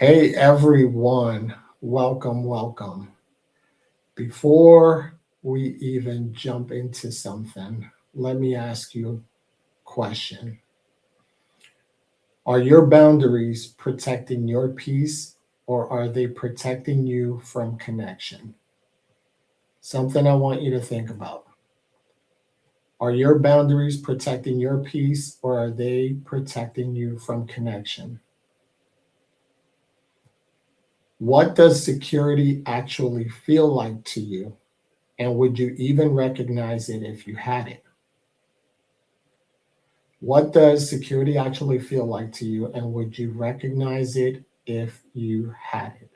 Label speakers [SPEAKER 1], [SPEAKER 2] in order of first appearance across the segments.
[SPEAKER 1] Hey everyone, welcome, welcome. Before we even jump into something, let me ask you a question. Are your boundaries protecting your peace or are they protecting you from connection? Something I want you to think about. Are your boundaries protecting your peace or are they protecting you from connection? What does security actually feel like to you? And would you even recognize it if you had it? What does security actually feel like to you? And would you recognize it if you had it?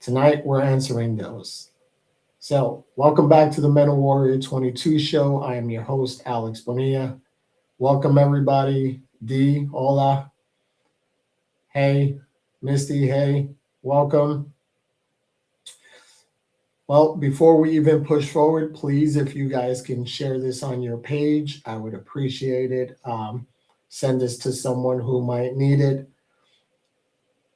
[SPEAKER 1] Tonight, we're answering those. So, welcome back to the Mental Warrior 22 show. I am your host, Alex Bonilla. Welcome, everybody. D, hola. Hey, Misty, hey, welcome. Well, before we even push forward, please, if you guys can share this on your page, I would appreciate it. Send this to someone who might need it.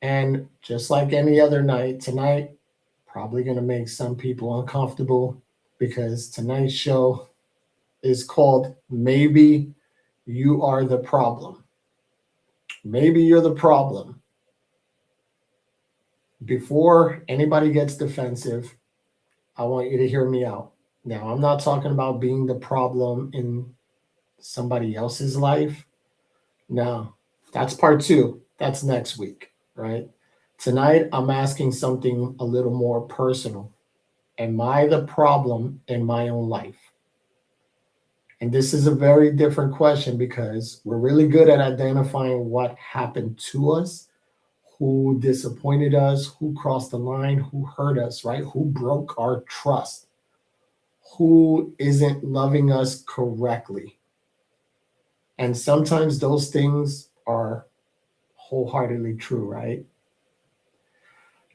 [SPEAKER 1] And just like any other night, tonight, probably going to make some people uncomfortable because tonight's show is called Maybe You Are the Problem. Maybe you're the problem. Before anybody gets defensive, I want you to hear me out. Now, I'm not talking about being the problem in somebody else's life. No, that's part two. That's next week, right? Tonight, I'm asking something a little more personal. Am I the problem in my own life? And this is a very different question because we're really good at identifying what happened to us, who disappointed us, who crossed the line, who hurt us, right? Who broke our trust, who isn't loving us correctly. And sometimes those things are wholeheartedly true, right?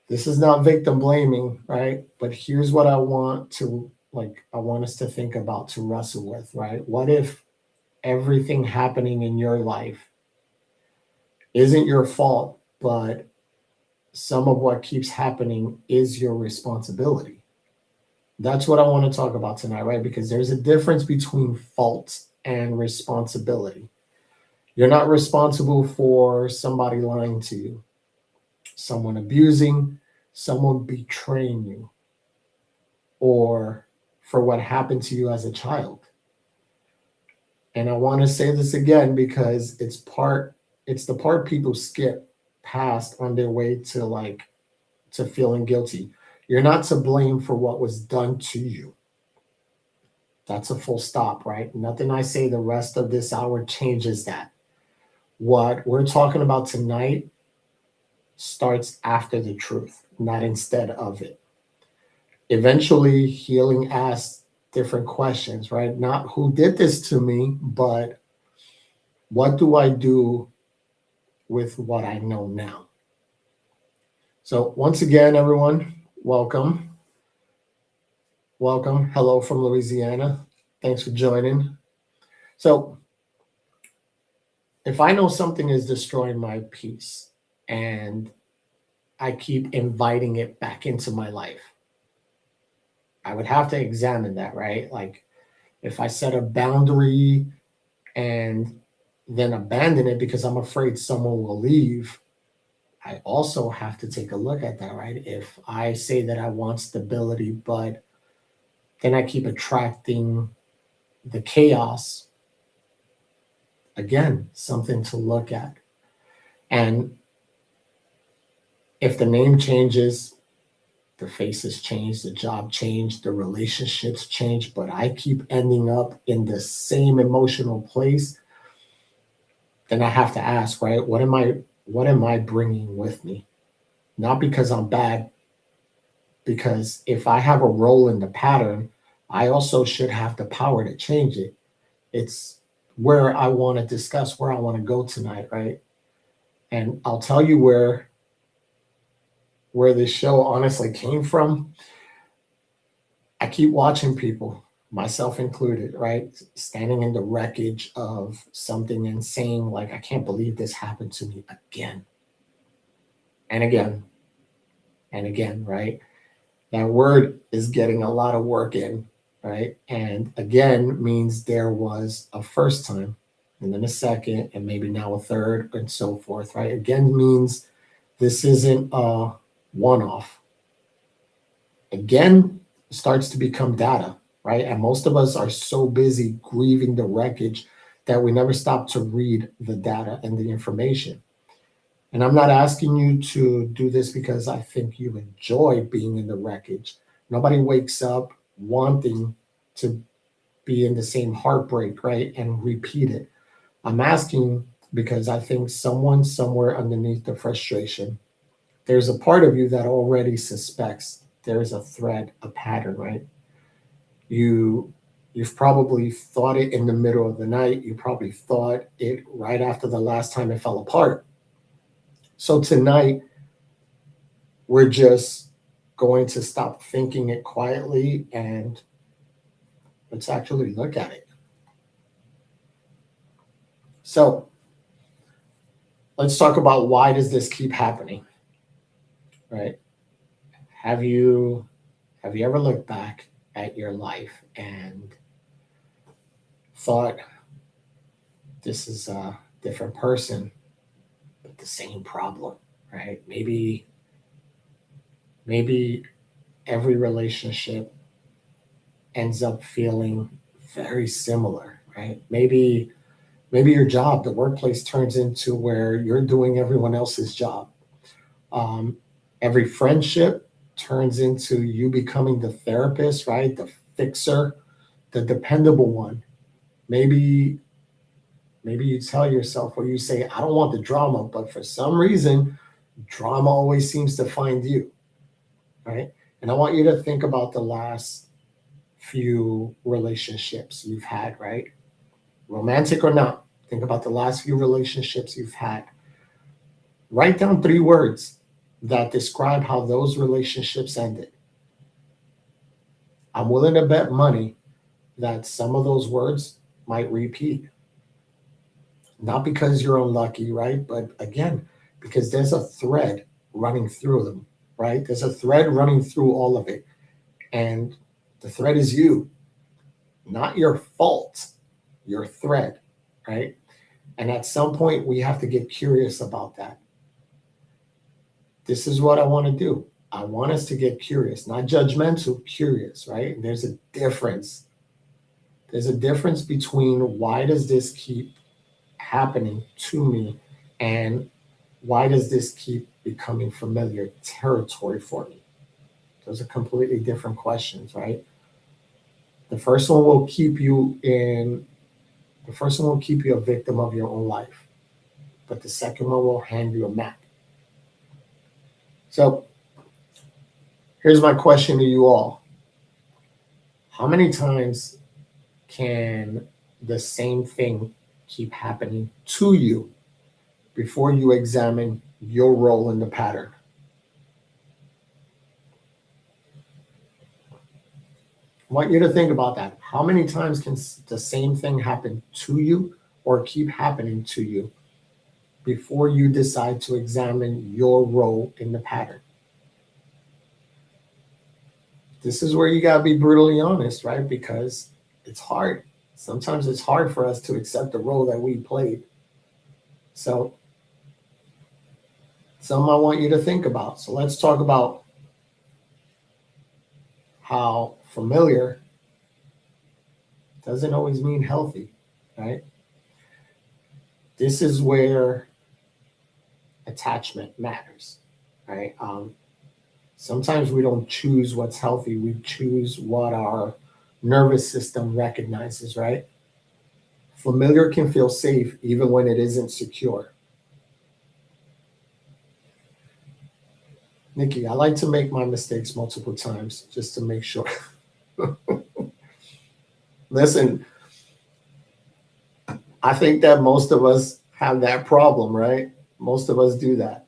[SPEAKER 1] This is not victim blaming, right? But here's what I want us to think about, to wrestle with, right? What if everything happening in your life isn't your fault, but some of what keeps happening is your responsibility? That's what I want to talk about tonight, right? Because there's a difference between fault and responsibility. You're not responsible for somebody lying to you, someone abusing, someone betraying you, or for what happened to you as a child. And I want to say this again because it's the part people skip past on their way to to feeling guilty. You're not to blame for what was done to you. That's a full stop, right? Nothing I say the rest of this hour changes that. What we're talking about tonight starts after the truth, not instead of it. Eventually, healing asks different questions, right? Not who did this to me, but what do I do with what I know now? So, once again, everyone, welcome. Welcome. Hello from Louisiana. Thanks for joining. So, if I know something is destroying my peace and I keep inviting it back into my life, I would have to examine that, right? Like, if I set a boundary and then abandon it because I'm afraid someone will leave, I also have to take a look at that, right? If I say that I want stability, but then I keep attracting the chaos, again, something to look at. And if the name changes, the faces change, the job changed, the relationships change, but I keep ending up in the same emotional place, then I have to ask, right? What am I bringing with me? Not because I'm bad, because if I have a role in the pattern, I also should have the power to change it. It's where I want to discuss where I want to go tonight, right? And I'll tell you where this show honestly came from. I keep watching people, myself included, right? Standing in the wreckage of something and saying, like, I can't believe this happened to me again. and again and again, right? That word is getting a lot of work in, right? And again means there was a first time, and then a second, and maybe now a third, and so forth, right? Again means this isn't a one off. Again starts to become data, right? And most of us are so busy grieving the wreckage that we never stop to read the data and the information. And I'm not asking you to do this because I think you enjoy being in the wreckage. Nobody wakes up wanting to be in the same heartbreak, right? And repeat it. I'm asking because I think someone somewhere underneath the frustration, there's a part of you that already suspects there's a thread, a pattern, right? You you've probably thought it in the middle of the night. You probably thought it right after the last time it fell apart. So tonight we're just going to stop thinking it quietly and let's actually look at it. So let's talk about why does this keep happening, right? Have you have you ever looked back at your life and thought this is a different person but the same problem, right? Maybe every relationship ends up feeling very similar, right? Maybe your job, the workplace turns into where you're doing everyone else's job. Um, every friendship turns into you becoming the therapist, right? The fixer, the dependable one. Maybe maybe you tell yourself or you say, I don't want the drama, but for some reason, drama always seems to find you, right? And I want you to think about the last few relationships you've had, right? Romantic or not. Think about the last few relationships you've had. Write down three words that describe how those relationships ended. I'm willing to bet money that some of those words might repeat. Not because you're unlucky, right? But again, because there's a thread running through them, right? There's a thread running through all of it. And the thread is you, not your fault, your thread, right? And at some point, we have to get curious about that. This is what I want to do. I want us to get curious, not judgmental, curious, right? And there's a difference. There's a difference between why does this keep happening to me and why does this keep becoming familiar territory for me? Those are completely different questions, right? The first one will keep you in, the first one will keep you a victim of your own life, but the second one will hand you a map. So here's my question to you all. How many times can the same thing keep happening to you before you examine your role in the pattern? I want you to think about that. How many times can the same thing happen to you or keep happening to you before you decide to examine your role in the pattern? This is where you got to be brutally honest, right? Because it's hard. Sometimes it's hard for us to accept the role that we played. So, some I want you to think about. So, let's talk about how familiar doesn't always mean healthy, right? This is where attachment matters, right? Sometimes we don't choose what's healthy, we choose what our nervous system recognizes, right? Familiar can feel safe even when it isn't secure. Nikki, I like to make my mistakes multiple times just to make sure. Listen, I think that most of us have that problem, right? Most of us do that.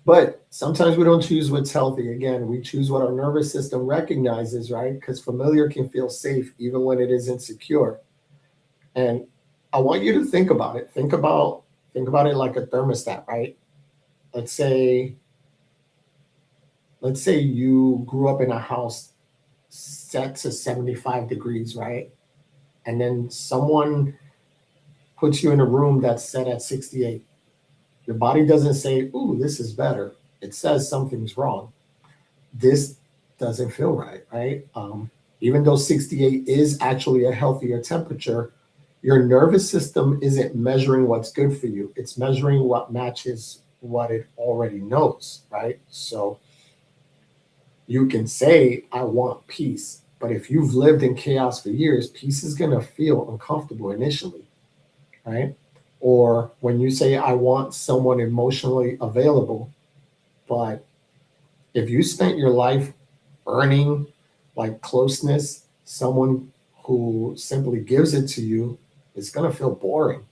[SPEAKER 1] But sometimes we don't choose what's healthy. Again, we choose what our nervous system recognizes, right? Because familiar can feel safe even when it isn't secure. And I want you to think about it. Think about it like a thermostat, right? Let's say let's say you grew up in a house set to 75 degrees, right? And then someone puts you in a room that's set at 68. Your body doesn't say, ooh, this is better. It says something's wrong. This doesn't feel right, right? Even though 68 is actually a healthier temperature, your nervous system isn't measuring what's good for you. It's measuring what matches what it already knows, right? So you can say, I want peace. But if you've lived in chaos for years, peace is going to feel uncomfortable initially, right? Or when you say, I want someone emotionally available, but if you spent your life earning like closeness, someone who simply gives it to you, it's going to feel boring,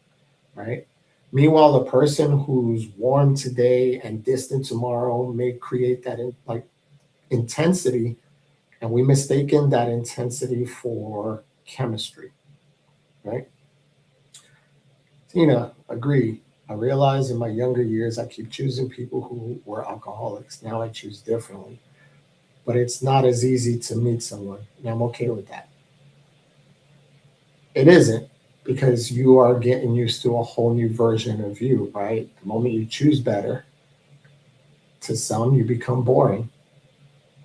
[SPEAKER 1] right? Meanwhile, the person who's warm today and distant tomorrow may create that like intensity, and we mistaken that intensity for chemistry, right? Tina, agree. I realize in my younger years I keep choosing people who were alcoholics. Now I choose differently. But it's not as easy to meet someone, and I'm okay with that. It isn't, because you are getting used to a whole new version of you, right? The moment you choose better, to some you become boring,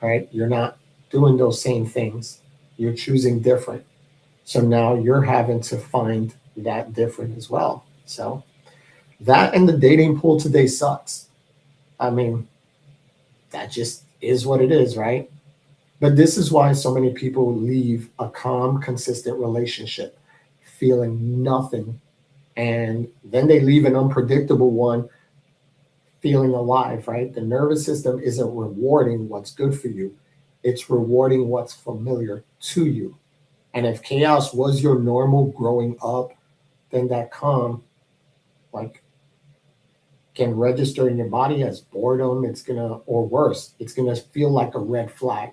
[SPEAKER 1] right? You're not doing those same things. You're choosing different. So now you're having to find that different as well. So that, and the dating pool today sucks. I mean, that just is what it is, right? But this is why so many people leave a calm, consistent relationship feeling nothing. And then they leave an unpredictable one feeling alive, right? The nervous system isn't rewarding what's good for you, it's rewarding what's familiar to you. And if chaos was your normal growing up, then that calm, like, can register in your body as boredom. It's gonna, or worse, it's gonna feel like a red flag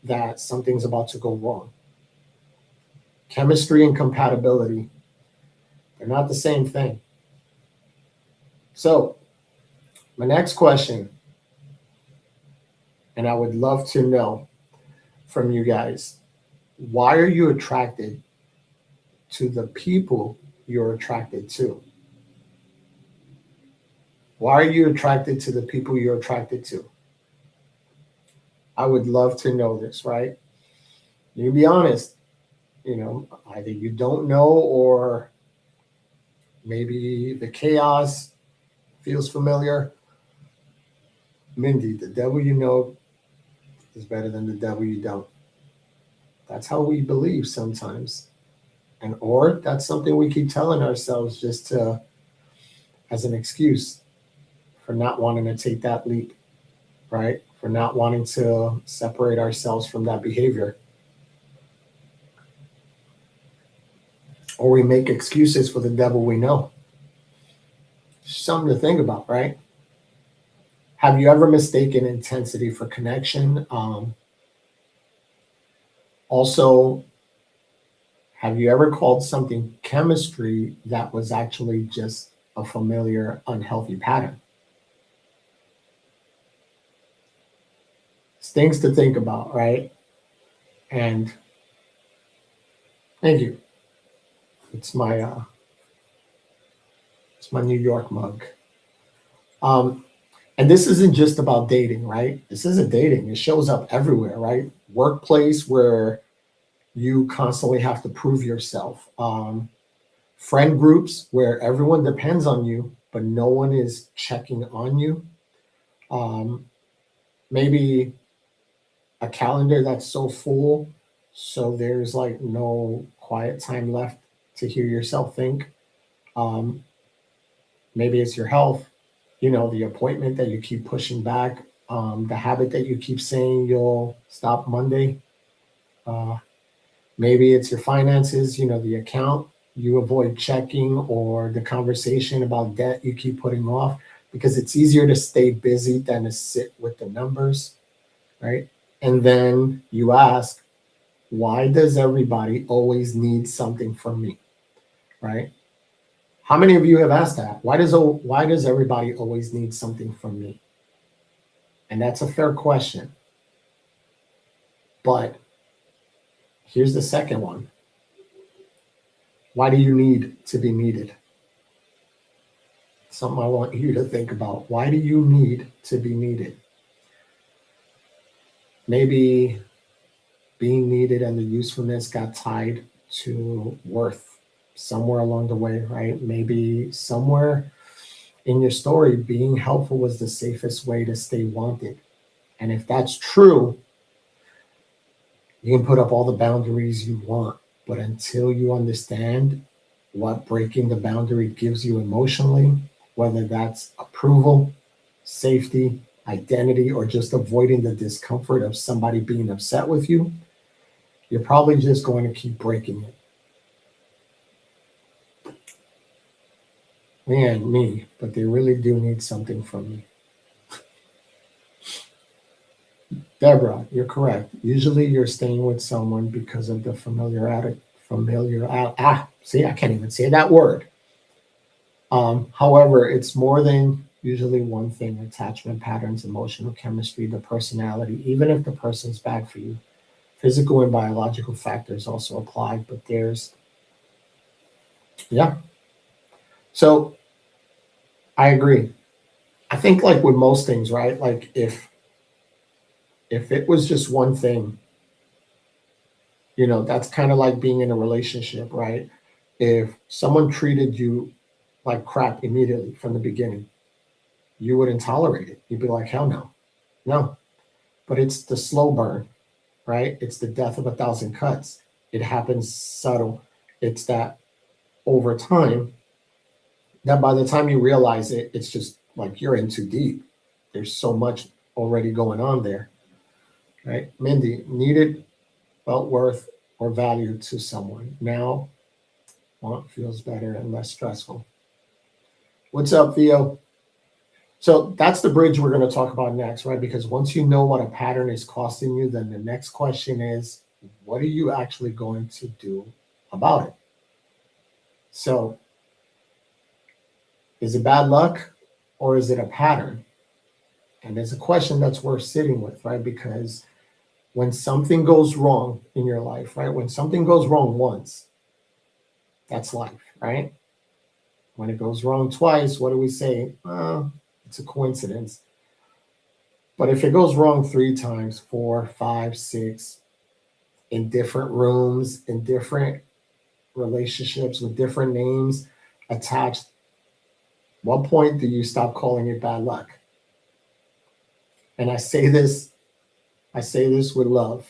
[SPEAKER 1] that something's about to go wrong. Chemistry and compatibility, they're not the same thing. So, my next question, and I would love to know from you guys, why are you attracted to the people you're attracted to? Why are you attracted to the people you're attracted to? I would love to know this, right? You be honest, either you don't know, or maybe the chaos feels familiar. Mindy, the devil you know is better than the devil you don't. That's how we believe sometimes. And or that's something we keep telling ourselves just to, as an excuse for not wanting to take that leap, right? For not wanting to separate ourselves from that behavior. Or we make excuses for the devil we know. Something to think about, right? Have you ever mistaken intensity for connection? Also, have you ever called something chemistry that was actually just a familiar, unhealthy pattern? It's things to think about, right? And thank you. It's my New York mug. Um, and this isn't just about dating, right? This isn't dating. It shows up everywhere, right? Workplace where you constantly have to prove yourself. Friend groups where everyone depends on you, but no one is checking on you. Um, Maybe a calendar that's so full, so there's like no quiet time left to hear yourself think. Um, Maybe it's your health, the appointment that you keep pushing back, the habit that you keep saying you'll stop Monday. Uh, Maybe it's your finances, the account you avoid checking, or the conversation about debt you keep putting off because it's easier to stay busy than to sit with the numbers, right? And then you ask, why does everybody always need something from me, right? How many of you have asked that? Why does everybody always need something from me? And that's a fair question. But here's the second one. Why do you need to be needed? Something I want you to think about. Why do you need to be needed? Maybe being needed and the usefulness got tied to worth somewhere along the way, right? Maybe somewhere in your story, being helpful was the safest way to stay wanted. And if that's true, you can put up all the boundaries you want. But until you understand what breaking the boundary gives you emotionally, whether that's approval, safety, identity, or just avoiding the discomfort of somebody being upset with you, you're probably just going to keep breaking it. Man, me, but they really do need something from me. Deborah, you're correct. Usually you're staying with someone because of the see, I can't even say that word. However, it's more than usually one thing: attachment patterns, emotional chemistry, the personality. Even if the person's bad for you, physical and biological factors also apply, but yeah. So I agree. I think like with most things, right? Like if it was just one thing, that's kind of like being in a relationship, right? If someone treated you like crap immediately from the beginning, you wouldn't tolerate it. You'd be like, hell no, no. But it's the slow burn, right? It's the death of a thousand cuts. It happens subtle. It's that over time, that by the time you realize it, it's just like you're in too deep. There's so much already going on there, right? Mindy, needed, felt worth, or value to someone. Now, want feels better and less stressful. What's up, Theo? So that's the bridge we're going to talk about next, right? Because once you know what a pattern is costing you, then the next question is, what are you actually going to do about it? So is it bad luck or is it a pattern? And it's a question that's worth sitting with, right? Because when something goes wrong in your life, right? When something goes wrong once, that's life, right? When it goes wrong twice, what do we say? It's a coincidence. But if it goes wrong 3 times, 4, 5, 6, in different rooms, in different relationships with different names attached, what point do you stop calling it bad luck? And I say this with love.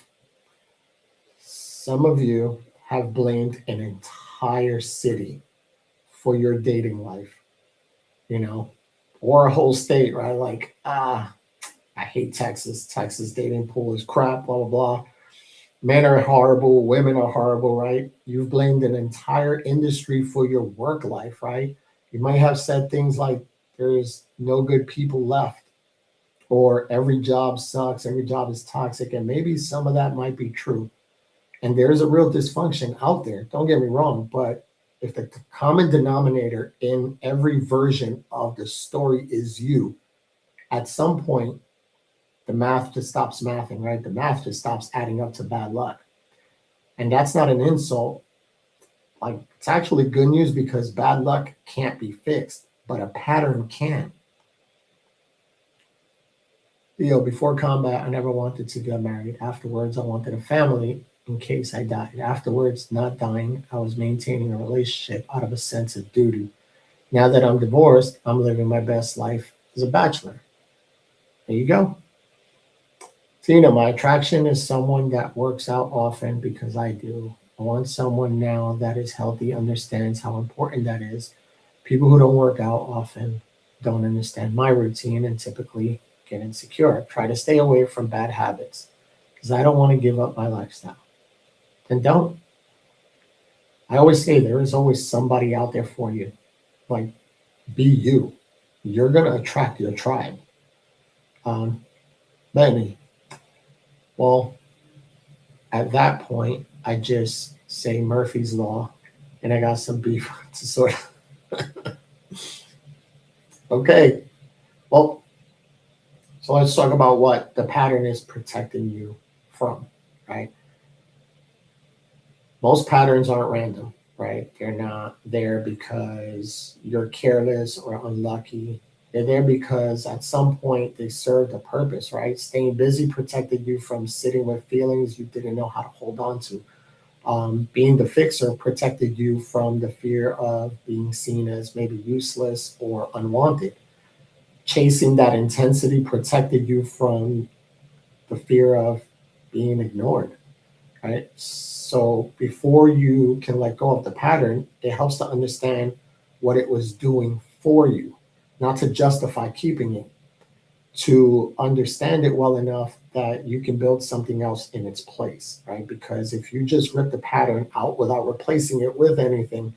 [SPEAKER 1] Some of you have blamed an entire city for your dating life, or a whole state, right? Like, I hate Texas. Texas dating pool is crap, blah, blah, blah. Men are horrible, women are horrible, right? You've blamed an entire industry for your work life, right? You might have said things like, there's no good people left, or every job sucks, every job is toxic, and maybe some of that might be true. And there's a real dysfunction out there, don't get me wrong, but if the common denominator in every version of the story is you, at some point, the math just stops mathing, right? The math just stops adding up to bad luck. And that's not an insult. Like, it's actually good news because bad luck can't be fixed, but a pattern can. Before combat, I never wanted to get married. Afterwards, I wanted a family in case I died. Afterwards, not dying, I was maintaining a relationship out of a sense of duty. Now that I'm divorced, I'm living my best life as a bachelor. There you go. Tina, my attraction is someone that works out often because I do. I want someone now that is healthy, understands how important that is. People who don't work out often don't understand my routine and typically get insecure. Try to stay away from bad habits because I don't want to give up my lifestyle. Then don't. I always say there is always somebody out there for you. Like, be you. You're going to attract your tribe. Benny, well, at that point, I just say Murphy's Law and I got some beef to sort of. Okay. Well, So let's talk about what the pattern is protecting you from, right? Most patterns aren't random, right? They're not there because you're careless or unlucky. They're there because at some point they served a purpose, right? Staying busy protected you from sitting with feelings you didn't know how to hold on to. Being the fixer protected you from the fear of being seen as maybe useless or unwanted. Chasing that intensity protected you from the fear of being ignored, right? So before you can let go of the pattern, it helps to understand what it was doing for you, not to justify keeping it, to understand it well enough that you can build something else in its place, right? Because if you just rip the pattern out without replacing it with anything,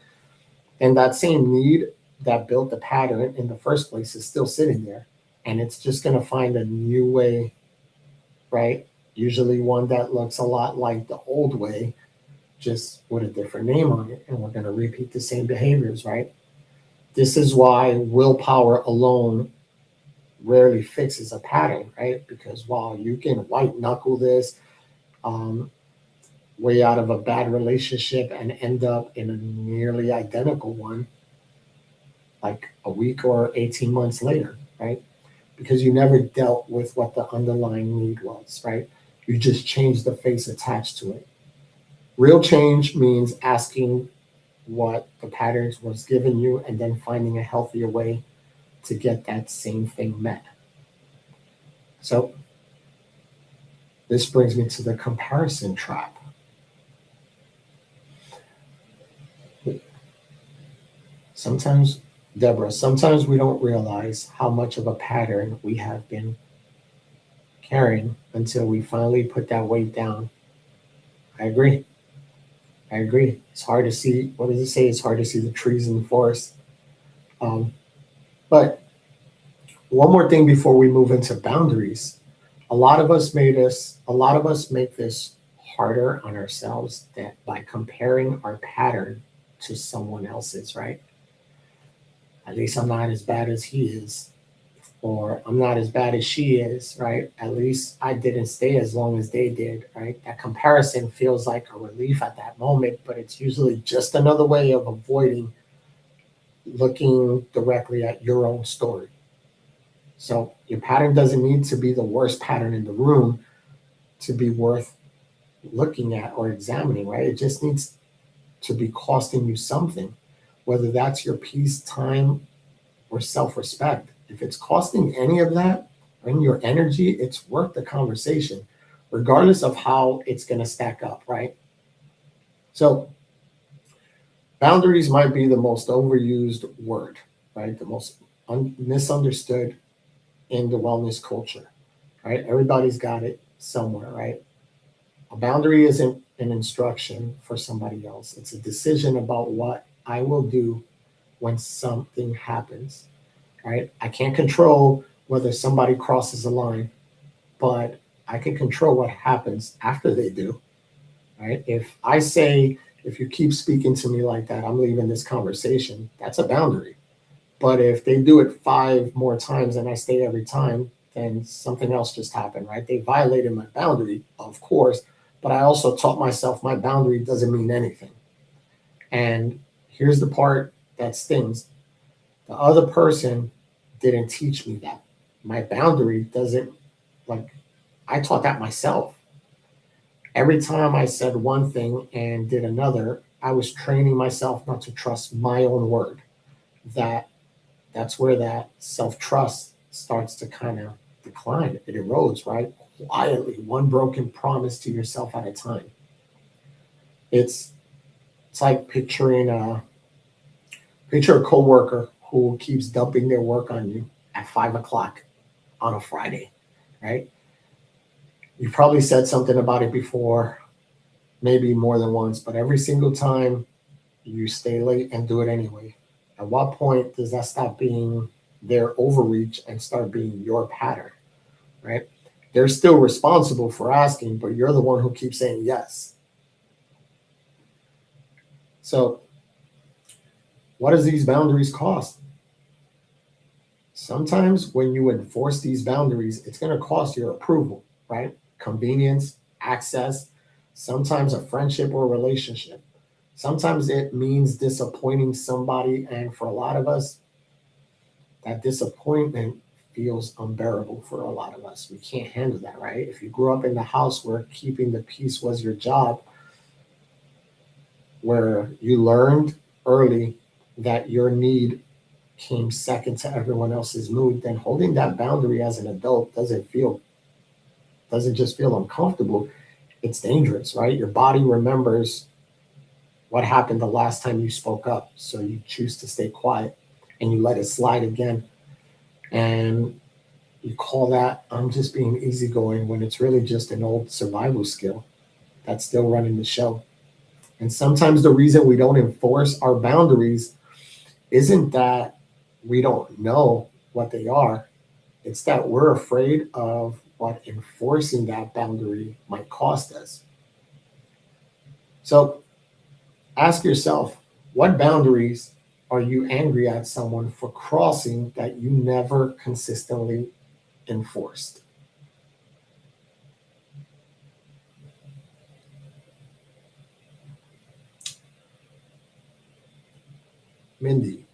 [SPEAKER 1] then that same need that built the pattern in the first place is still sitting there. And it's just going to find a new way, right? Usually one that looks a lot like the old way, just with a different name on it. And we're going to repeat the same behaviors, right? This is why willpower alone rarely fixes a pattern, right? Because while you can white knuckle this um, way out of a bad relationship and end up in a nearly identical one, like a week or 18 months later, right? Because you never dealt with what the underlying need was, right? You just changed the face attached to it. Real change means asking what the patterns was given you and then finding a healthier way to get that same thing met. So this brings me to the comparison trap. Sometimes, Deborah, sometimes we don't realize how much of a pattern we have been carrying until we finally put that weight down. I agree. I agree. It's hard to see. What does it say? It's hard to see the trees in the forest. Um, but one more thing before we move into boundaries. A lot of us make this harder on ourselves that by comparing our pattern to someone else's, right? At least I'm not as bad as he is, or I'm not as bad as she is, right? At least I didn't stay as long as they did, right? That comparison feels like a relief at that moment, but it's usually just another way of avoiding looking directly at your own story. So your pattern doesn't need to be the worst pattern in the room to be worth looking at or examining, right? It just needs to be costing you something, whether that's your peace, time, or self respect. If it's costing any of that and your energy, it's worth the conversation, regardless of how it's going to stack up, right? So, boundaries might be the most overused word, right? The most misunderstood in the wellness culture, right? Everybody's got it somewhere, right? A boundary isn't an instruction for somebody else, it's a decision about what I will do when something happens, right? I can't control whether somebody crosses a line, but I can control what happens after they do, right? If I say, if you keep speaking to me like that, I'm leaving this conversation, that's a boundary. But if they do it five more times and I stay every time, then something else just happened, right? They violated my boundary, of course, but I also taught myself my boundary doesn't mean anything. And here's the part that stings: the other person didn't teach me that. My boundary doesn't, like, I taught that myself. Every time I said one thing and did another, I was training myself not to trust my own word. That that's where that self-trust starts to kind of decline. It erodes, right? Quietly, one broken promise to yourself at a time. It's it's like picture a coworker who keeps dumping their work on you at 5 o'clock on a Friday, right? You probably said something about it before, maybe more than once, but every single time you stay late and do it anyway. At what point does that stop being their overreach and start being your pattern, right? They're still responsible for asking, but you're the one who keeps saying yes. So, what does these boundaries cost? Sometimes when you enforce these boundaries, it's going to cost your approval, right? Convenience, access, sometimes a friendship or relationship. Sometimes it means disappointing somebody. And for a lot of us, that disappointment feels unbearable for a lot of us. We can't handle that, right? If you grew up in the house where keeping the peace was your job, where you learned early that your need came second to everyone else's mood, then holding that boundary as an adult doesn't just feel uncomfortable, it's dangerous, right? Your body remembers what happened the last time you spoke up. So you choose to stay quiet and you let it slide again. And you call that I'm just being easygoing when it's really just an old survival skill that's still running the show. And sometimes the reason we don't enforce our boundaries isn't that we don't know what they are, it's that we're afraid of what enforcing that boundary might cost us. So ask yourself, what boundaries are you angry at someone for crossing that you never consistently enforced? Mindy,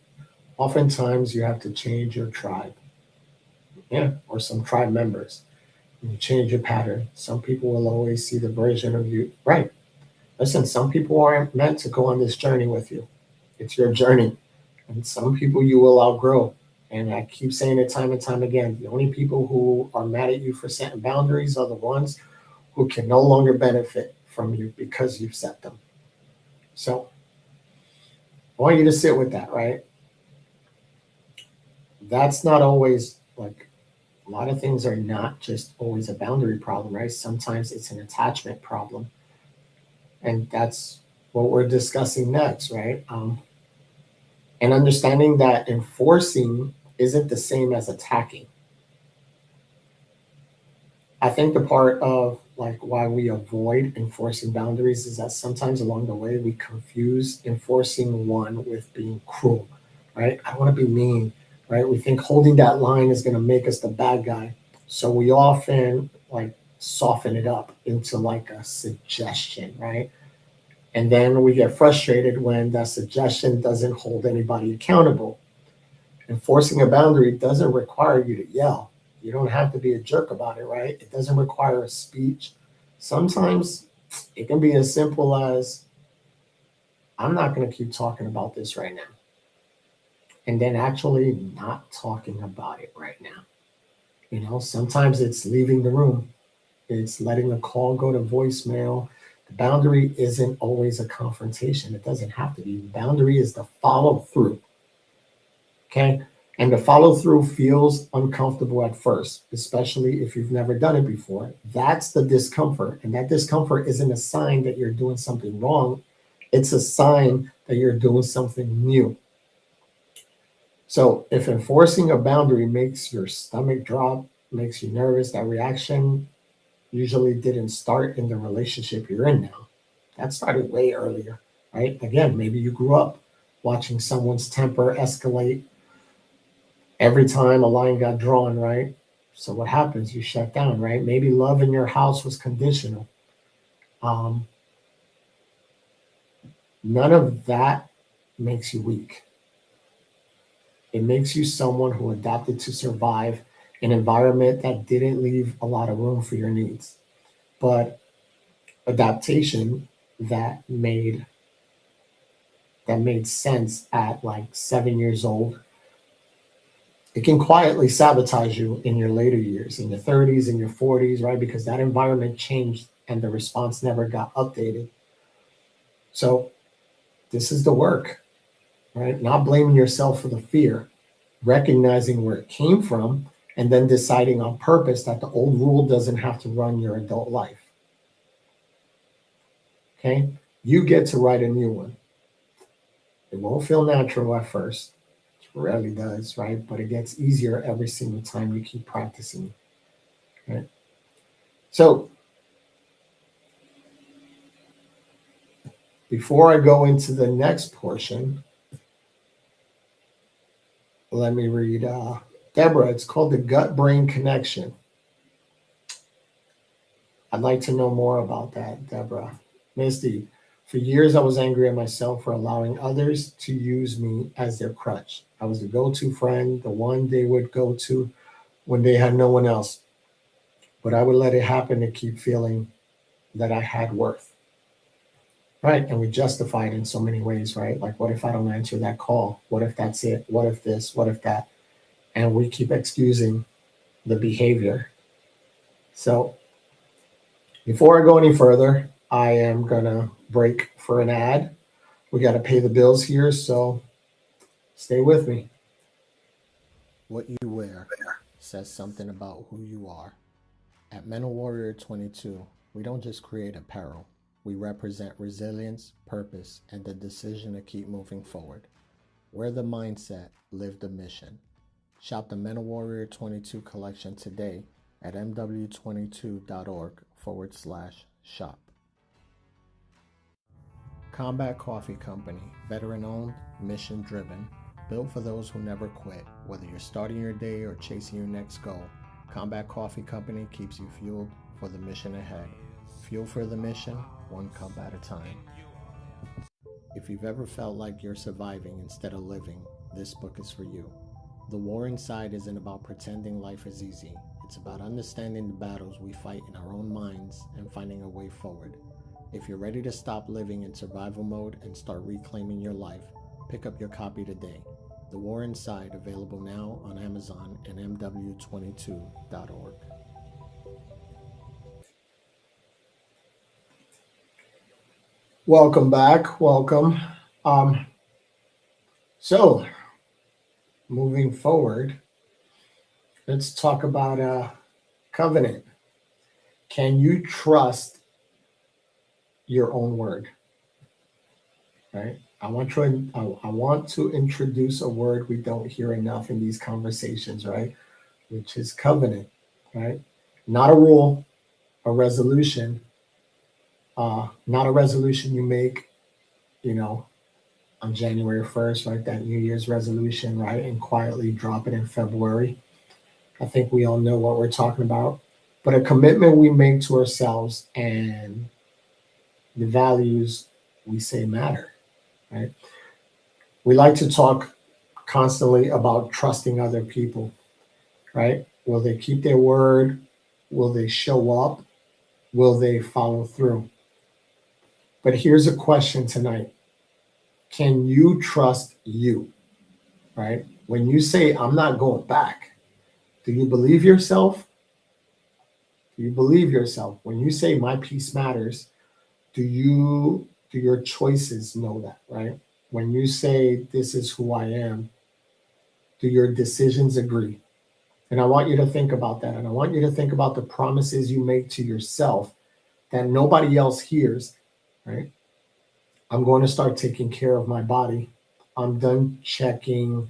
[SPEAKER 1] oftentimes you have to change your tribe, yeah, or some tribe members. You change your pattern. Some people will always see the version of you. Right. Listen, some people aren't meant to go on this journey with you. It's your journey. And some people you will outgrow. And I keep saying it time and time again. The only people who are mad at you for setting boundaries are the ones who can no longer benefit from you because you've set them. So I want you to sit with that, right? That's not always like a lot of things are not just always a boundary problem, right? Sometimes it's an attachment problem. And that's what we're discussing next, right? And understanding that enforcing isn't the same as attacking. I think the part of like why we avoid enforcing boundaries is that sometimes along the way we confuse enforcing one with being cruel, right? I want to be mean, right? We think holding that line is going to make us the bad guy. So we often like soften it up into like a suggestion, right? And then we get frustrated when that suggestion doesn't hold anybody accountable. Enforcing a boundary doesn't require you to yell. You don't have to be a jerk about it, right? It doesn't require a speech. Sometimes it can be as simple as I'm not going to keep talking about this right now. And then actually not talking about it right now. Sometimes it's leaving the room, it's letting a call go to voicemail. The boundary isn't always a confrontation. It doesn't have to be. The boundary is the follow through. Okay. And the follow through feels uncomfortable at first, especially if you've never done it before. That's the discomfort. And that discomfort isn't a sign that you're doing something wrong, it's a sign that you're doing something new. So if enforcing a boundary makes your stomach drop, makes you nervous, that reaction usually didn't start in the relationship you're in now. That started way earlier, right? Again, maybe you grew up watching someone's temper escalate every time a line got drawn, right? So what happens? You shut down, right? Maybe love in your house was conditional. Um, None of that makes you weak. It makes you someone who adapted to survive an environment that didn't leave a lot of room for your needs. But adaptation that made that made sense at like 7 years old, it can quietly sabotage you in your later years, in your 30s, in your 40s, right? Because that environment changed and the response never got updated. So this is the work, right? Not blaming yourself for the fear, recognizing where it came from, and then deciding on purpose that the old rule doesn't have to run your adult life. Okay? You get to write a new one. It won't feel natural at first. It rarely does, right? But it gets easier every single time you keep practicing. Right? So before I go into the next portion, let me read Deborah, it's called the gut brain connection. I'd like to know more about that, Deborah. Misty, for years I was angry at myself for allowing others to use me as their crutch. I was the go to friend, the one they would go to when they had no one else. But I would let it happen to keep feeling that I had worth. Right. And we justify it in so many ways, right? Like, what if I don't answer that call? What if that's it? What if this? What if that? And we keep excusing the behavior. So before I go any further, I am going to break for an ad. We got to pay the bills here. So stay with me. What you wear says something about who you are. At Mental Warrior 22, we don't just create apparel. We represent resilience, purpose, and the decision to keep moving forward. Wear the mindset, live the mission. Shop the Mental Warrior 22 collection today at mw22.org/shop. Combat Coffee Company, veteran owned, mission driven, built for those who never quit. Whether you're starting your day or chasing your next goal, Combat Coffee Company keeps you fueled for the mission ahead. Fuel for the mission, one cup at a time. If you've ever felt like you're surviving instead of living, this book is for you. The War Inside isn't about pretending life is easy. It's about understanding the battles we fight in our own minds and finding a way forward. If you're ready to stop living in survival mode and start reclaiming your life, pick up your copy today. The War Inside, available now on Amazon and mw22.org. Welcome back. Welcome. So, moving forward, let's talk about covenant. Can you trust your own word? Right? I want to introduce a word we don't hear enough in these conversations, right? Which is covenant, right? Not a rule, a resolution. Not a resolution you make, on January 1st, right? That New Year's resolution, right? And quietly drop it in February. I think we all know what we're talking about. But a commitment we make to ourselves and the values we say matter, right? We like to talk constantly about trusting other people, right? Will they keep their word? Will they show up? Will they follow through? But here's a question tonight. Can you trust you, right? When you say, I'm not going back, do you believe yourself? Do you believe yourself? When you say my peace matters, do your choices know that, right? When you say this is who I am, do your decisions agree? And I want you to think about that. And I want you to think about the promises you make to yourself that nobody else hears, right? I'm going to start taking care of my body. I'm done checking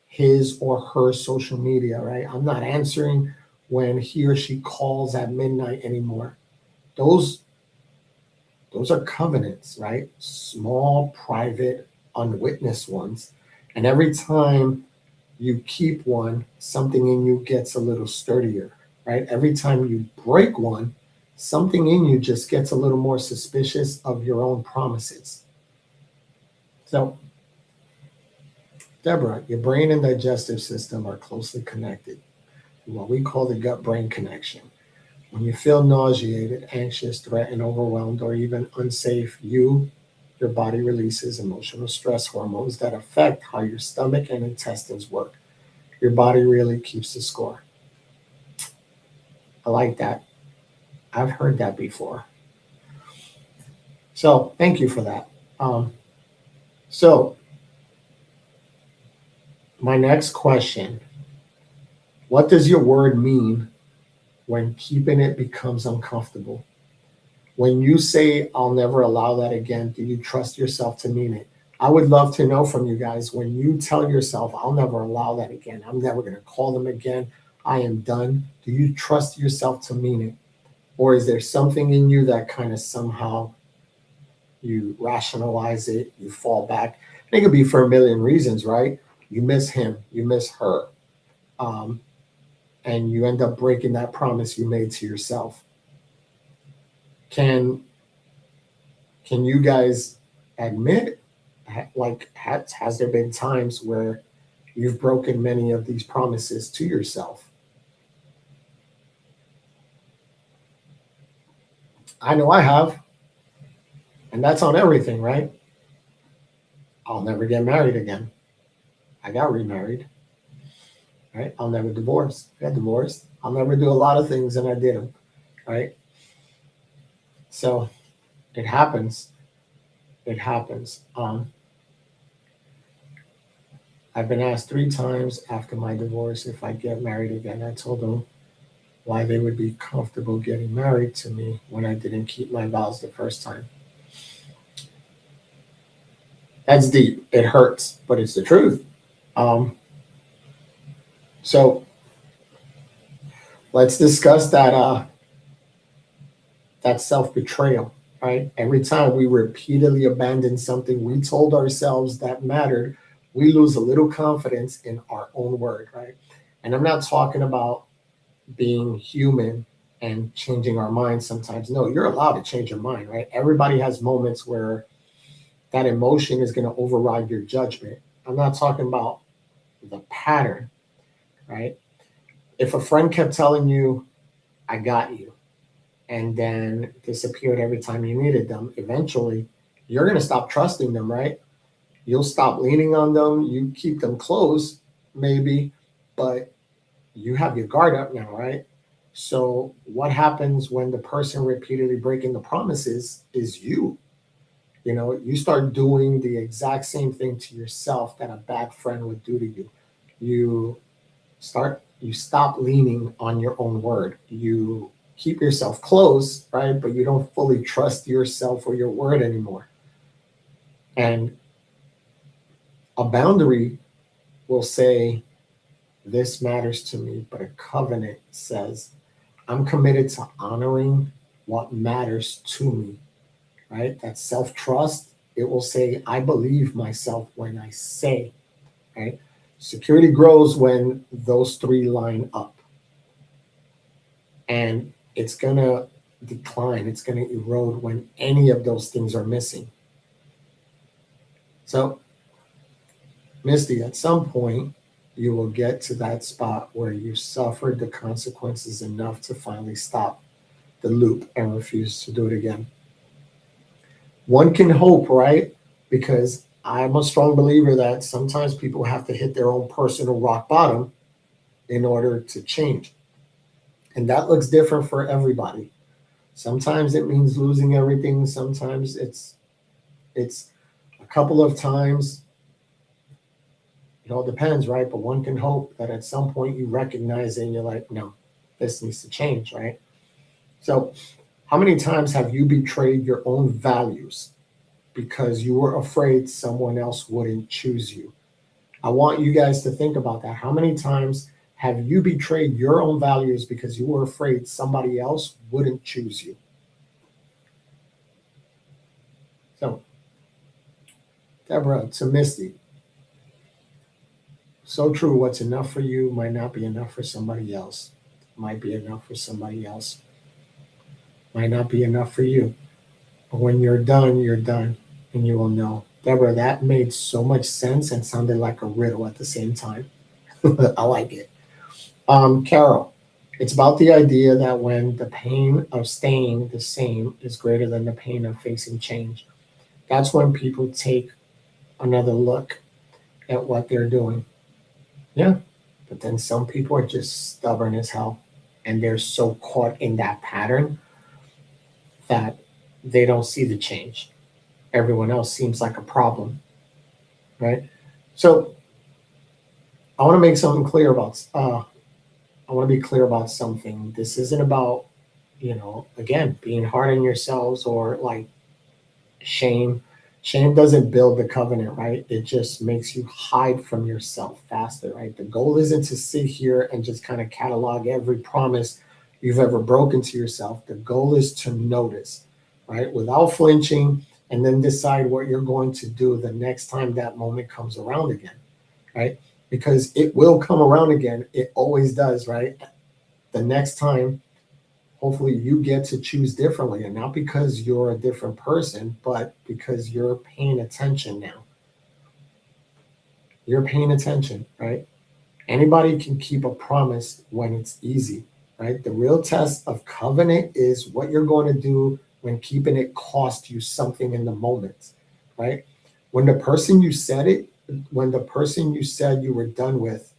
[SPEAKER 1] his or her social media, right? I'm not answering when he or she calls at midnight anymore. Those are covenants, right? Small, private, unwitnessed ones. And every time you keep one, something in you gets a little sturdier, right? Every time you break one, something in you just gets a little more suspicious of your own promises. So, Deborah, your brain and digestive system are closely connected, what we call the gut brain connection. When you feel nauseated, anxious, threatened, overwhelmed, or even unsafe, your body releases emotional stress hormones that affect how your stomach and intestines work. Your body really keeps the score. I like that. I've heard that before. So thank you for that. So my next question, what does your word mean when keeping it becomes uncomfortable? When you say, I'll never allow that again, do you trust yourself to mean it? I would love to know from you guys, when you tell yourself, I'll never allow that again, I'm never going to call them again, I am done, do you trust yourself to mean it? Or is there something in you that kind of somehow you rationalize it, you fall back? And it could be for a million reasons, right? You miss him, you miss her. um, and you end up breaking that promise you made to yourself. Can you guys admit, like, has there been times where you've broken many of these promises to yourself? I know I have, and that's on everything, right? I'll never get married again. I got remarried, right? I'll never divorce. I got divorced. I'll never do a lot of things, and I did them, right? So it happens. It happens. I've been asked 3 times after my divorce if I'd get married again. I told them why they would be comfortable getting married to me when I didn't keep my vows the first time. That's deep. It hurts, but it's the truth. Um, so let's discuss that self betrayal. Right? Every time we repeatedly abandon something we told ourselves that mattered, we lose a little confidence in our own word. Right? And I'm not talking about being human and changing our minds sometimes. No, you're allowed to change your mind. Right? Everybody has moments where that emotion is going to override your judgment. I'm not talking about the pattern, right? If a friend kept telling you, I got you, and then disappeared every time you needed them, eventually you're going to stop trusting them, right? You'll stop leaning on them. You keep them close, maybe, but you have your guard up now, right? So, what happens when the person repeatedly breaking the promises is you? You start doing the exact same thing to yourself that a bad friend would do to you. You you stop leaning on your own word. You keep yourself close, right? But you don't fully trust yourself or your word anymore. And a boundary will say, this matters to me, but a covenant says, I'm committed to honoring what matters to me, right? That self trust, it will say, I believe myself when I say, right? Security grows when those 3 line up. And it's going to decline, it's going to erode when any of those things are missing. So, Misty, at some point, you will get to that spot where you suffered the consequences enough to finally stop the loop and refuse to do it again. One can hope, right? Because I'm a strong believer that sometimes people have to hit their own personal rock bottom in order to change. And that looks different for everybody. Sometimes it means losing everything. Sometimes it's a couple of times. It all depends, right? But one can hope that at some point you recognize it and you're like, no, this needs to change, right? So, how many times have you betrayed your own values because you were afraid someone else wouldn't choose you? I want you guys to think about that. How many times have you betrayed your own values because you were afraid somebody else wouldn't choose you? So, Deborah, to Misty, so true. What's enough for you might not be enough for somebody else. Might be enough for somebody else. Might not be enough for you. But when you're done, and you will know. Deborah, that made so much sense and sounded like a riddle at the same time. I like it. Carol, it's about the idea that when the pain of staying the same is greater than the pain of facing change, that's when people take another look at what they're doing. Yeah, but then some people are just stubborn as hell and they're so caught in that pattern that they don't see the change. Everyone else seems like a problem, right? So I want to make something clear about. I want to be clear about something. This isn't about, again, being hard on yourselves or like shame. Shame doesn't build the covenant, right? It just makes you hide from yourself faster, right? The goal isn't to sit here and just kind of catalog every promise you've ever broken to yourself. The goal is to notice, right? Without flinching, and then decide what you're going to do the next time that moment comes around again, right? because it will come around again. It always does, right? The next time, hopefully you get to choose differently, and not because you're a different person, but because you're paying attention now. You're paying attention, right? Anybody can keep a promise when it's easy, right? The real test of covenant is what you're going to do when keeping it cost you something in the moment, right? When the person you said it, when the person you said you were done with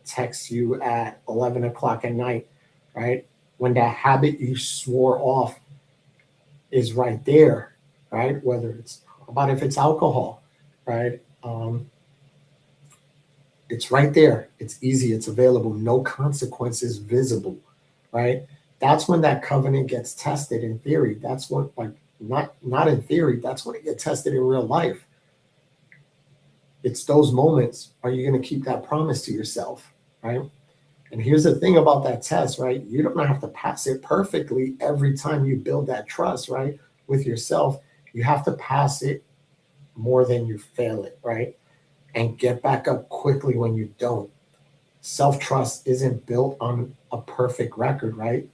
[SPEAKER 1] texts you at 11 o'clock at night, right? When that habit you swore off is right there, right? Whether it's about if it's alcohol, right? It's right there. It's easy. It's available. No consequences visible, right? That's when that covenant gets tested in theory. That's what, like, not in theory. That's when it gets tested in real life. It's those moments. Are you going to keep that promise to yourself, right? And here's the thing about that test, right? You don't have to pass it perfectly every time you build that trust, right, with yourself. You have to pass it more than you fail it, right? And get back up quickly when you don't. Self trust isn't built on a perfect record, right?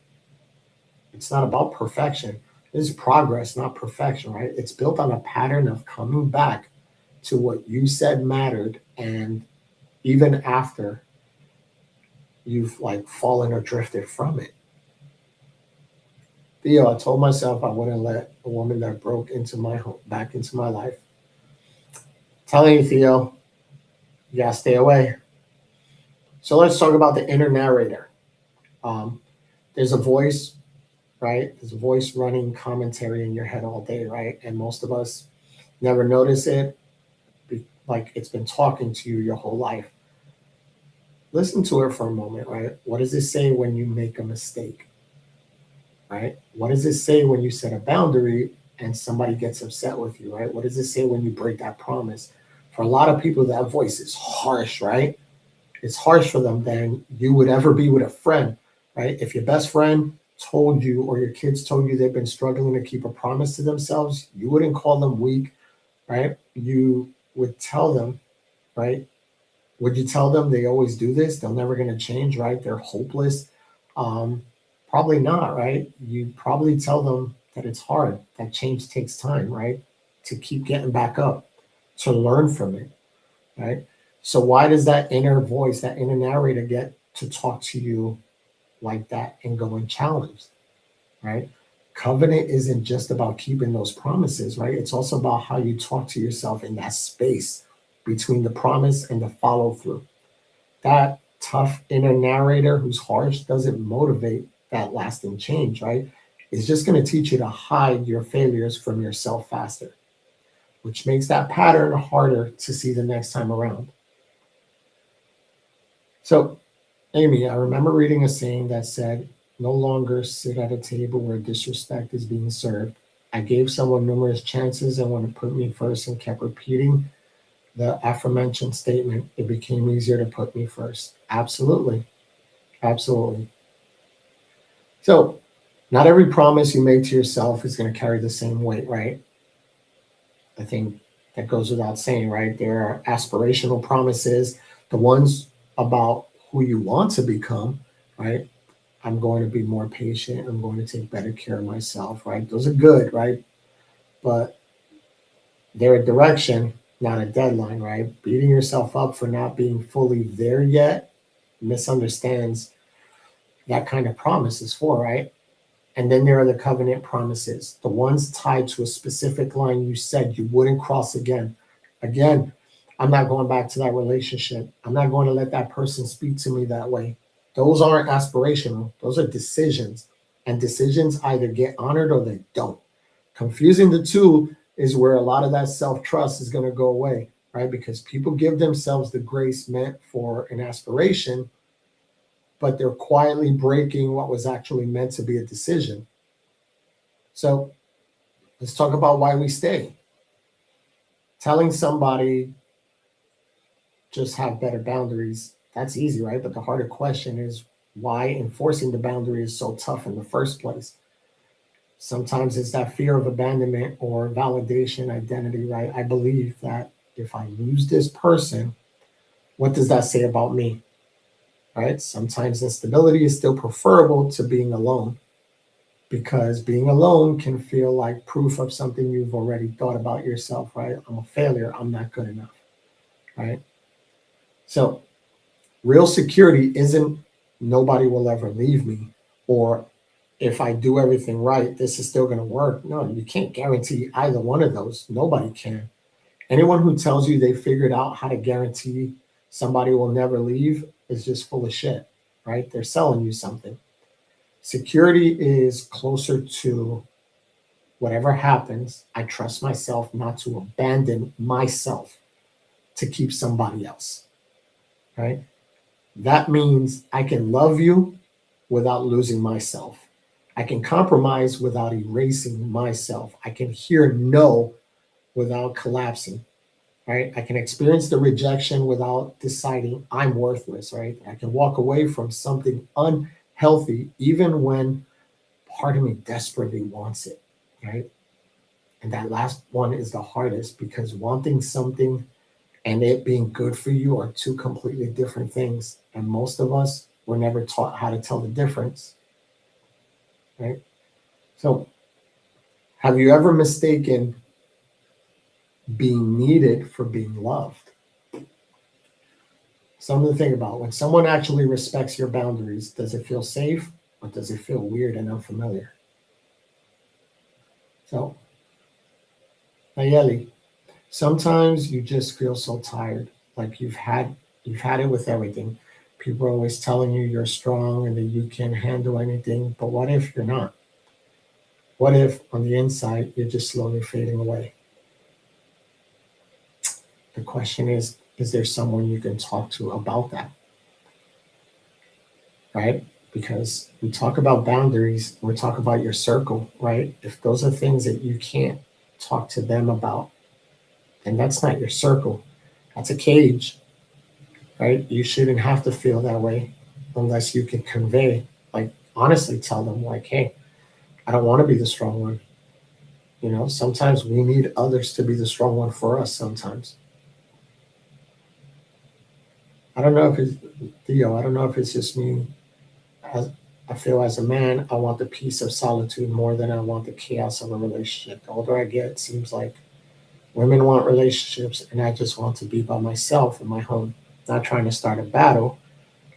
[SPEAKER 1] It's not about perfection. This is progress, not perfection, right? It's built on a pattern of coming back to what you said mattered, and even after you've like fallen or drifted from it. Theo, I told myself I wouldn't let a woman that broke into my home back into my life. Telling you, Theo, you gotta stay away. So let's talk about the inner narrator. Um, there's a voice, right? There's a voice running commentary in your head all day, right? And most of us never notice it, like it's been talking to you your whole life. Listen to it for a moment, right? What does it say when you make a mistake, right? What does it say when you set a boundary and somebody gets upset with you, right? What does it say when you break that promise? For a lot of people, that voice is harsh, right? It's harsh for them than you would ever be with a friend, right? If your best friend told you or your kids told you they've been struggling to keep a promise to themselves, you wouldn't call them weak, right? You would tell them, right? Would you tell them they always do this? They're never going to change, right? They're hopeless. Um, Probably not, right? You probably tell them that it's hard, that change takes time, right? To keep getting back up, to learn from it, right? So why does that inner voice, that inner narrator get to talk to you like that and go and challenge, right? Covenant isn't just about keeping those promises, right? It's also about how you talk to yourself in that space between the promise and the follow through. That tough inner narrator who's harsh doesn't motivate that lasting change, right? It's just going to teach you to hide your failures from yourself faster, which makes that pattern harder to see the next time around. So, Amy, I remember reading a saying that said, no longer sit at a table where disrespect is being served. I gave someone numerous chances and when it put me first and kept repeating the aforementioned statement, it became easier to put me first. Absolutely. Absolutely. So, not every promise you make to yourself is going to carry the same weight, right? I think that goes without saying, right? There are aspirational promises, the ones about who you want to become, right? I'm going to be more patient. I'm going to take better care of myself, right? Those are good, right? But they're a direction, not a deadline, right? Beating yourself up for not being fully there yet misunderstands that kind of promise is for, right? And then there are the covenant promises, the ones tied to a specific line you said you wouldn't cross again. Again, I'm not going back to that relationship. I'm not going to let that person speak to me that way. Those aren't aspirational, those are decisions. And decisions either get honored or they don't. Confusing the two is where a lot of that self trust is going to go away, right? Because people give themselves the grace meant for an aspiration, but they're quietly breaking what was actually meant to be a decision. So let's talk about why we stay. Telling somebody just have better boundaries, that's easy, right? But the harder question is why enforcing the boundary is so tough in the first place. Sometimes it's that fear of abandonment or validation identity, right? I believe that if I lose this person, What does that say about me? Right? Sometimes instability is still preferable to being alone, because being alone can feel like proof of something you've already thought about yourself, right? I'm a failure. I'm not good enough, right? So, real security isn't nobody will ever leave me, or if I do everything right, this is still going to work. No, you can't guarantee either one of those. Nobody can. Anyone who tells you they figured out how to guarantee somebody will never leave is just full of shit, right? They're selling you something. Security is closer to whatever happens, I trust myself not to abandon myself to keep somebody else, right? That means I can love you without losing myself. I can compromise without erasing myself. I can hear no without collapsing, right? I can experience the rejection without deciding I'm worthless, right? I can walk away from something unhealthy even when part of me desperately wants it, right? And that last one is the hardest, because wanting something and it being good for you are two completely different things. And most of us were never taught how to tell the difference, right? So, have you ever mistaken being needed for being loved? Something to think about. When someone actually respects your boundaries, does it feel safe or does it feel weird and unfamiliar? So, Nayeli, sometimes you just feel so tired, like you've had it with everything. People are always telling you you're strong and that you can handle anything, but what if you're not? What if on the inside you're just slowly fading away? The question is there someone you can talk to about that, right? Because we talk about boundaries, we talk about your circle, right? If those are things that you can't talk to them about, then that's not your circle. That's a cage, right? You shouldn't have to feel that way unless you can convey, like honestly tell them, like, hey, I don't want to be the strong one. Sometimes we need others to be the strong one for us sometimes. I don't know if it's Theo, I don't know if it's just me. As I feel as a man, I want the peace of solitude more than I want the chaos of a relationship. The older I get, it seems like women want relationships and I just want to be by myself in my home. Not trying to start a battle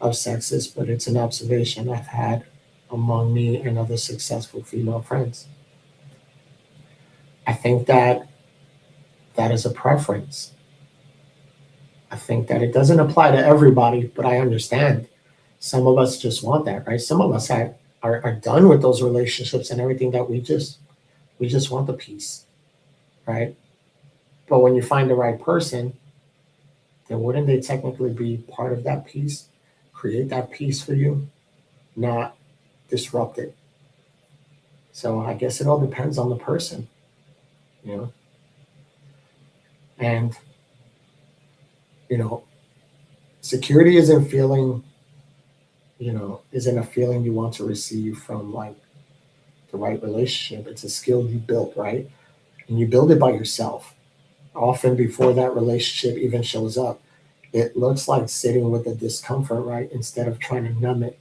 [SPEAKER 1] of sexes, but it's an observation I've had among me and other successful female friends. I think that that is a preference. I think that it doesn't apply to everybody, but I understand. Some of us just want that, right? Some of us are done with those relationships and everything that we just want the peace, right? But when you find the right person, then wouldn't they technically be part of that peace? Create that peace for you, not disrupt it. So I guess it all depends on the person, you know? And, you know, security isn't a feeling you want to receive from like the right relationship. It's a skill you built, right? And you build it by yourself. Often before that relationship even shows up, it looks like sitting with the discomfort, right? Instead of trying to numb it,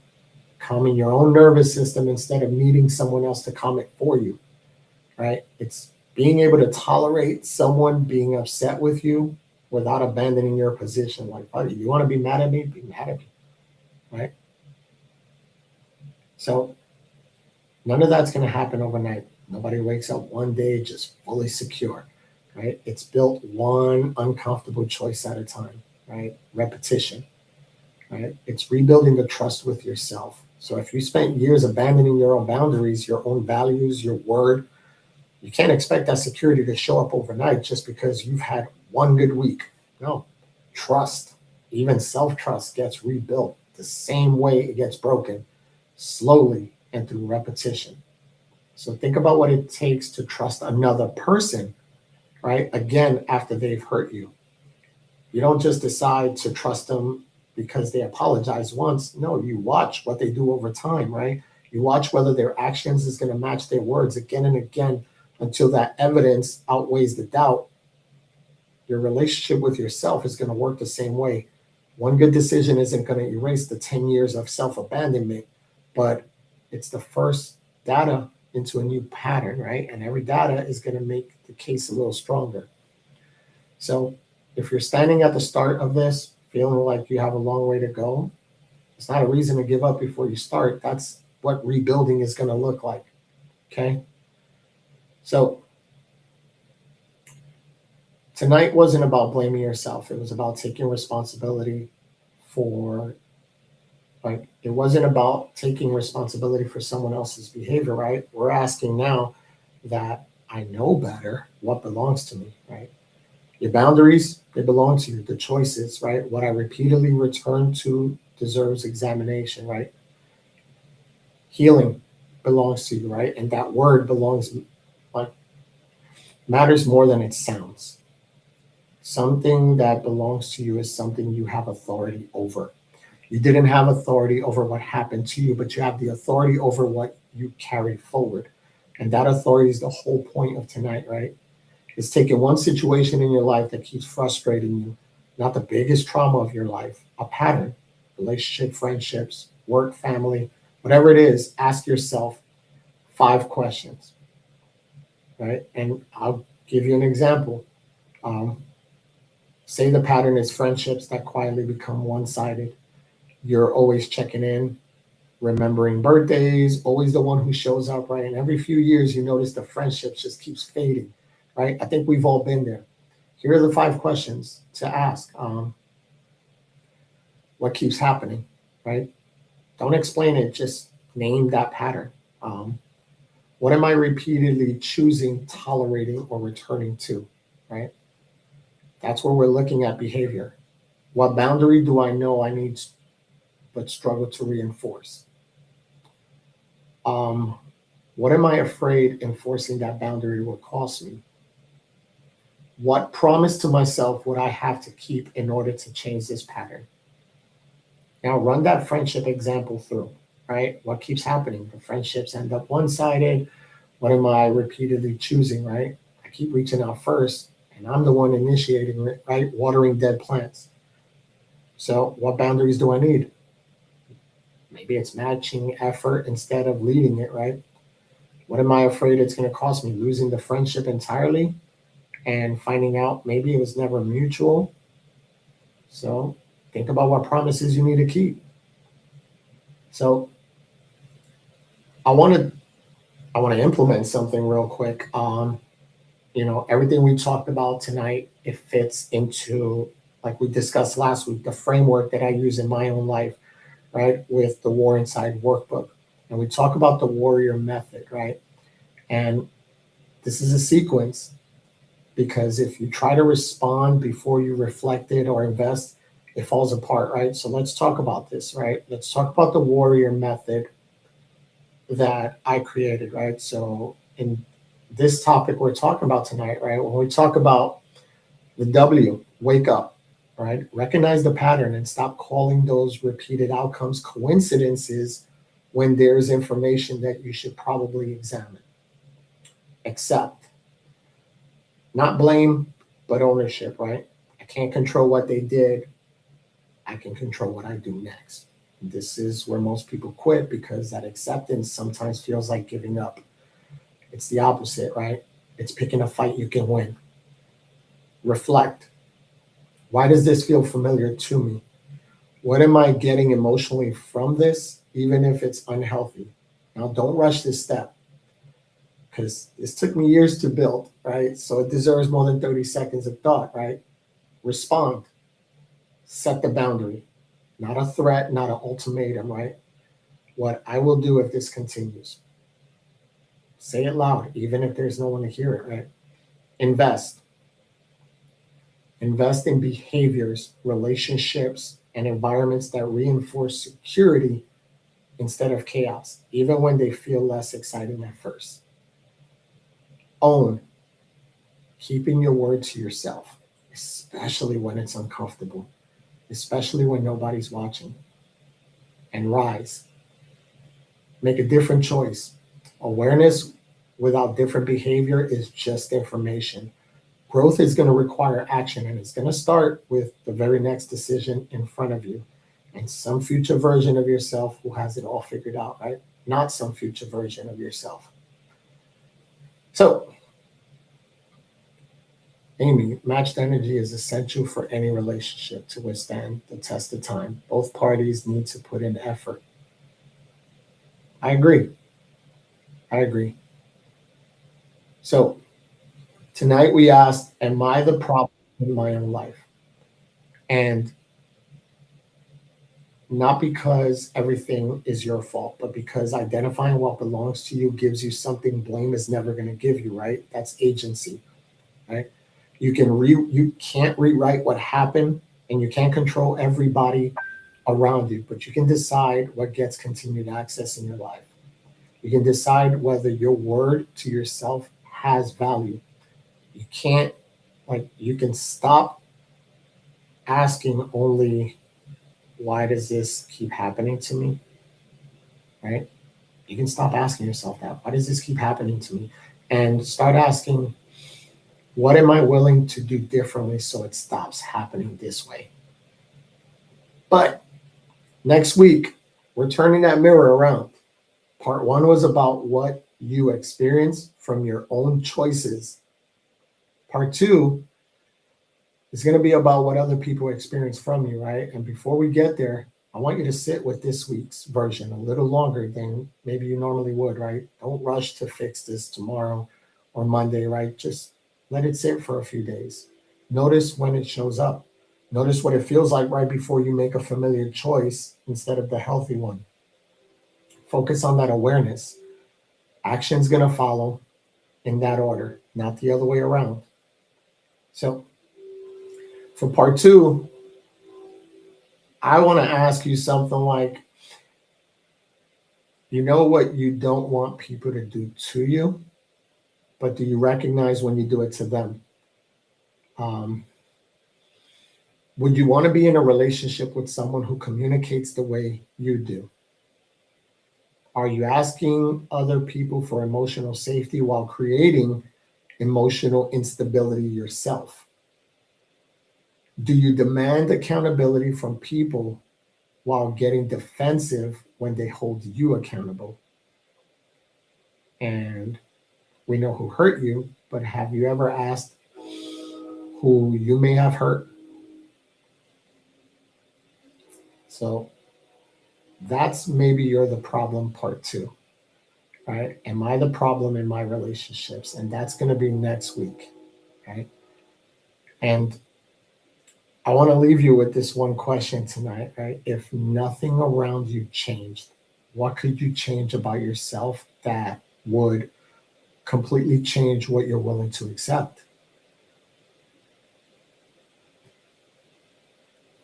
[SPEAKER 1] calming your own nervous system instead of needing someone else to calm it for you, right? It's being able to tolerate someone being upset with you without abandoning your position. Like, buddy, you want to be mad at me? Be mad at me, right? So none of that's going to happen overnight. Nobody wakes up one day just fully secure, right? It's built one uncomfortable choice at a time, right? Repetition, right? It's rebuilding the trust with yourself. So if you spent years abandoning your own boundaries, your own values, your word, you can't expect that security to show up overnight just because you've had one good week. No, trust, even self trust, gets rebuilt the same way it gets broken, slowly and through repetition. So think about what it takes to trust another person, right? Again, after they've hurt you. You don't just decide to trust them because they apologize once. No, you watch what they do over time, right? You watch whether their actions is going to match their words again and again until that evidence outweighs the doubt. Your relationship with yourself is going to work the same way. One good decision isn't going to erase the 10 years of self-abandonment, but it's the first data into a new pattern, right? And every data is going to make the case a little stronger. So if you're standing at the start of this, feeling like you have a long way to go, it's not a reason to give up before you start. That's what rebuilding is going to look like. Okay. So tonight wasn't about blaming yourself. It was about taking responsibility for, like, it wasn't about taking responsibility for someone else's behavior, right? We're asking now that I know better what belongs to me, right? Your boundaries, they belong to you. The choices, right? What I repeatedly return to deserves examination, right? Healing belongs to you, right? And that word belongs, like, matters more than it sounds. Something that belongs to you is something you have authority over. You didn't have authority over what happened to you, but you have the authority over what you carry forward. And that authority is the whole point of tonight, right? It's taking one situation in your life that keeps frustrating you, not the biggest trauma of your life, a pattern, relationship, friendships, work, family, whatever it is, ask yourself 5 questions, right? And I'll give you an example. Say the pattern is friendships that quietly become one-sided. You're always checking in, remembering birthdays, always the one who shows up, right? And every few years, you notice the friendship just keeps fading, right? I think we've all been there. Here are the 5 questions to ask. What keeps happening, right? Don't explain it, just name that pattern. What am I repeatedly choosing, tolerating, or returning to, right? That's where we're looking at behavior. What boundary do I know I need but struggle to reinforce? What am I afraid enforcing that boundary will cost me? What promise to myself would I have to keep in order to change this pattern? Now run that friendship example through, right? What keeps happening? The friendships end up one-sided. What am I repeatedly choosing, right? I keep reaching out first, and I'm the one initiating it, right? Watering dead plants. So what boundaries do I need? Maybe it's matching effort instead of leading it, right? What am I afraid it's going to cost me? Losing the friendship entirely and finding out maybe it was never mutual. So think about what promises you need to keep. So I want to implement something real quick. Everything we talked about tonight, it fits into, like we discussed last week, the framework that I use in my own life, right? With the War Inside workbook. And we talk about the warrior method, right? And this is a sequence, because if you try to respond before you reflect it or invest, it falls apart, right? So let's talk about this, right? Let's talk about the warrior method that I created, right? So in this topic we're talking about tonight, right? When we talk about the W, wake up, right? Recognize the pattern and stop calling those repeated outcomes coincidences when there's information that you should probably examine. Accept, not blame, but ownership, right? I can't control what they did. I can control what I do next. This is where most people quit, because that acceptance sometimes feels like giving up. It's the opposite, right? It's picking a fight you can win. Reflect. Why does this feel familiar to me? What am I getting emotionally from this, even if it's unhealthy? Now, don't rush this step, because this took me years to build, right? So it deserves more than 30 seconds of thought, right? Respond. Set the boundary. Not a threat, not an ultimatum, right? What I will do if this continues. Say it loud, even if there's no one to hear it, right? Invest. Invest in behaviors, relationships, and environments that reinforce security instead of chaos, even when they feel less exciting at first. Own. Keeping your word to yourself, especially when it's uncomfortable, especially when nobody's watching. And rise. Make a different choice. Awareness without different behavior is just information. Growth is going to require action, and it's going to start with the very next decision in front of you and some future version of yourself who has it all figured out, right? Not some future version of yourself. So, Amy, matched energy is essential for any relationship to withstand the test of time. Both parties need to put in effort. I agree. I agree. So, tonight we asked, am I the problem in my own life? And not because everything is your fault, but because identifying what belongs to you gives you something blame is never going to give you, right? That's agency, right? You can't rewrite what happened, and you can't control everybody around you, but you can decide what gets continued access in your life. You can decide whether your word to yourself has value. You can't, you can stop asking only, why does this keep happening to me? Right? You can stop asking yourself that. Why does this keep happening to me? And start asking, what am I willing to do differently so it stops happening this way? But next week, we're turning that mirror around. Part one was about what you experienced from your own choices. Part two is going to be about what other people experience from you, right? And before we get there, I want you to sit with this week's version a little longer than maybe you normally would, right? Don't rush to fix this tomorrow or Monday, right? Just let it sit for a few days. Notice when it shows up. Notice what it feels like right before you make a familiar choice instead of the healthy one. Focus on that awareness. Action's going to follow in that order, not the other way around. So, for part two, I want to ask you something like, you know what you don't want people to do to you, but do you recognize when you do it to them? Um, would you want to be in a relationship with someone who communicates the way you do? Are you asking other people for emotional safety while creating emotional instability yourself? Do you demand accountability from people while getting defensive when they hold you accountable? And we know who hurt you, but have you ever asked who you may have hurt? So that's maybe you're the problem part two, right? Am I the problem in my relationships? And that's going to be next week, right? And I want to leave you with this one question tonight, right? If nothing around you changed, what could you change about yourself that would completely change what you're willing to accept?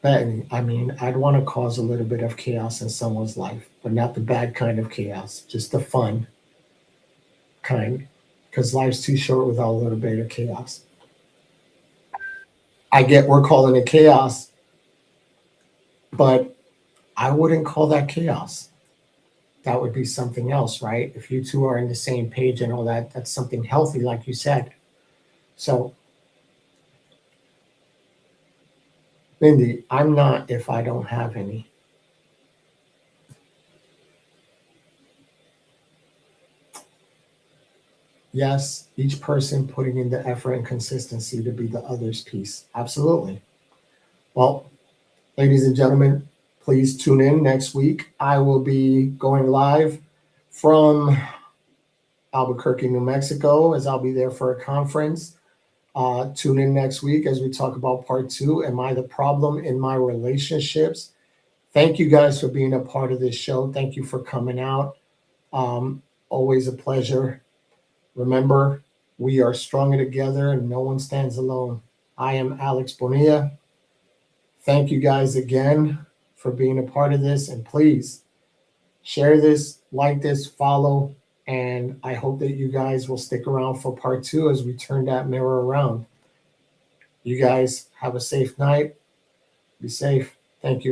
[SPEAKER 1] I mean, I'd want to cause a little bit of chaos in someone's life, but not the bad kind of chaos, just the fun kind, because life's too short without a little bit of chaos. I get we're calling it chaos, but I wouldn't call that chaos. That would be something else, right? If you two are in the same page and all that, that's something healthy, like you said. So, Mindy, I'm not if I don't have any. Yes, each person putting in the effort and consistency to be the other's piece. Absolutely. Well, ladies and gentlemen, please tune in next week. I will be going live from Albuquerque, New Mexico, as I'll be there for a conference. Tune in next week as we talk about part two. Am I the problem in my relationships? Thank you guys for being a part of this show. Thank you for coming out. Always a pleasure. Remember, we are stronger together and no one stands alone. I am Alex Bonilla. Thank you guys again for being a part of this. And please share this, like this, follow. And I hope that you guys will stick around for part two as we turn that mirror around. You guys have a safe night. Be safe. Thank you.